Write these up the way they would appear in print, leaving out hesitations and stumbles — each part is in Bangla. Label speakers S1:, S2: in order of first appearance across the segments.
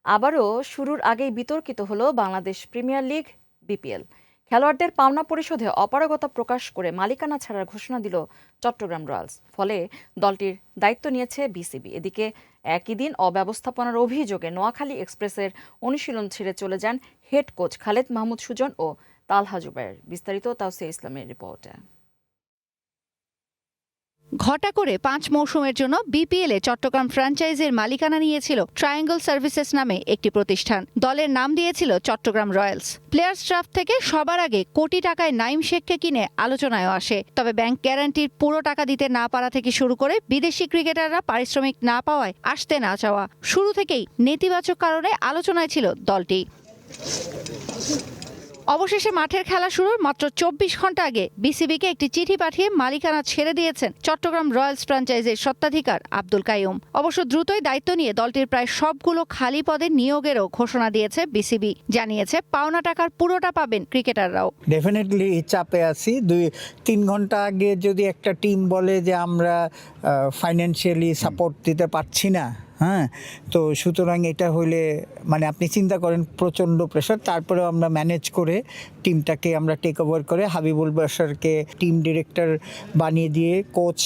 S1: আবারও শুরুর আগেই বিতর্কিত হলো বাংলাদেশ প্রিমিয়ার লিগ বিপিএল। খেলোয়াড়দের পাওনা পরিশোধে অপারগতা প্রকাশ করে মালিকানা ছাড়ার ঘোষণা দিল চট্টগ্রাম রয়্যালস। ফলে দলটির দায়িত্ব নিয়েছে বিসিবি। এদিকে একই দিন অব্যবস্থাপনার অভিযোগে নোয়াখালী এক্সপ্রেসের অনুশীলন ছেড়ে চলে যান হেড কোচ খালেদ মাহমুদ সুজন ও তালহা জুবায়ের। বিস্তারিত তাওসিয়া ইসলামের রিপোর্টে।
S2: ঘটা করে 5 মৌসুমের জন্য বিপিএল এ চট্টগ্রাম ফ্র্যাঞ্চাইজির মালিকানা নিয়েছিল ট্রায়াঙ্গল সার্ভিসেস নামে একটি প্রতিষ্ঠান। দলের নাম দিয়েছিল চট্টগ্রাম রয়্যালস। প্লেয়ার্স ড্রাফট থেকে সবার আগে কোটি টাকায় নাইম শেখকে কিনে আলোচনায়ও আসে। তবে ব্যাংক গ্যারান্টির পুরো টাকা দিতে না পারা থেকে শুরু করে বিদেশি ক্রিকেটাররা পারিশ্রমিক না পাওয়ায় আসতে না চাওয়া, শুরু থেকেই নেতিবাচক কারণে আলোচনায় ছিল দলটি। অবশেষে মাঠের খেলা শুরুর মাত্র 24 ঘন্টা আগে বিসিবিকে একটি চিঠি পাঠিয়ে মালিকানা ছেড়ে দিয়েছেন চট্টগ্রাম রয়্যালস ফ্র্যাঞ্চাইজির স্বত্বাধিকার আব্দুল কাইয়ুম। অবশ্য দ্রুতই দায়িত্ব নিয়ে দলটির প্রায় সবগুলো খালি পদে নিয়োগেরও ঘোষণা দিয়েছে বিসিবি। জানিয়েছে পাওনা টাকার পুরোটা পাবেন ক্রিকেটাররাও।
S3: ডেফিনেটলি চাপে আছি। 2-3 ঘন্টা আগে যদি একটা টিম বলে যে আমরা ফাইন্যান্সিয়ালি সাপোর্ট দিতে পারছি না, হ্যাঁ, তো সুতরাং এটা হইলে মানে আপনি চিন্তা করেন প্রচণ্ড প্রেশার। তারপরেও আমরা ম্যানেজ করে টিমটাকে আমরা টেক ওভার করে হাবিবুল বাশারকে টিম ডিরেক্টর বানিয়ে দিয়ে কোচ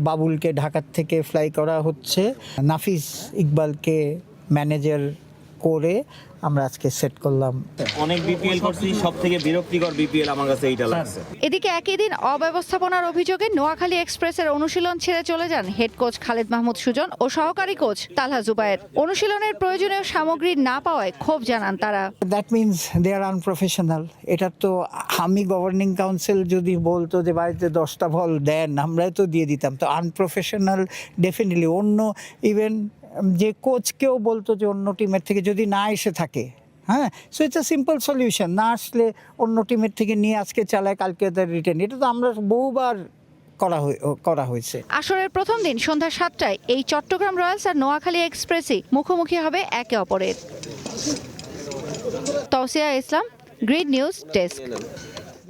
S3: বাবুলকে ঢাকার থেকে ফ্লাই করা হচ্ছে, নাফিস ইকবালকে ম্যানেজার করে আমরা আজকে সেট করলাম।
S4: অনেক বিপিএল করছি, সব থেকে বিরক্তিকর বিপিএল আমার কাছে এইটা লাগছে।
S2: এদিকে একই দিন অব্যবস্থাপনার অভিযোগে নোয়াখালী এক্সপ্রেসের অনুশীলন ছেড়ে চলে যান হেড কোচ খালেদ মাহমুদ সুজন ও সহকারী কোচ তালহা জুবায়ের। অনুশীলনের প্রয়োজনীয় সামগ্রী না পাওয়ায় ক্ষোভ জানান তারা।
S3: That means they are unprofessional. এটা তো আমি গভর্নিং কাউন্সিল যদি বলতো যে বাড়িতে 10টা বল দেন, আমরাই তো দিয়ে দিতাম। তো আনপ্রফেশনাল ডেফিনেটলি। অন্য ইভেন যে কোচকেও বলতো যে অন্য টিমের থেকে যদি না এসে থাকে, হ্যাঁ, so it's a simple solution. না আসলে অন্য টিমের থেকে নিয়ে আজকে চালায়, কালকে তার রিটার্ন। এটা তো আমরা বহুবার করা হয়েছে।
S2: আসরের প্রথম দিন সন্ধ্যা 7টায় এই চট্টগ্রাম রয়্যালস আর নোয়াখালী এক্সপ্রেসই মুখোমুখি হবে একে অপরের। তাওসিয়া ইসলাম, গ্রিড নিউজ ডেস্ক।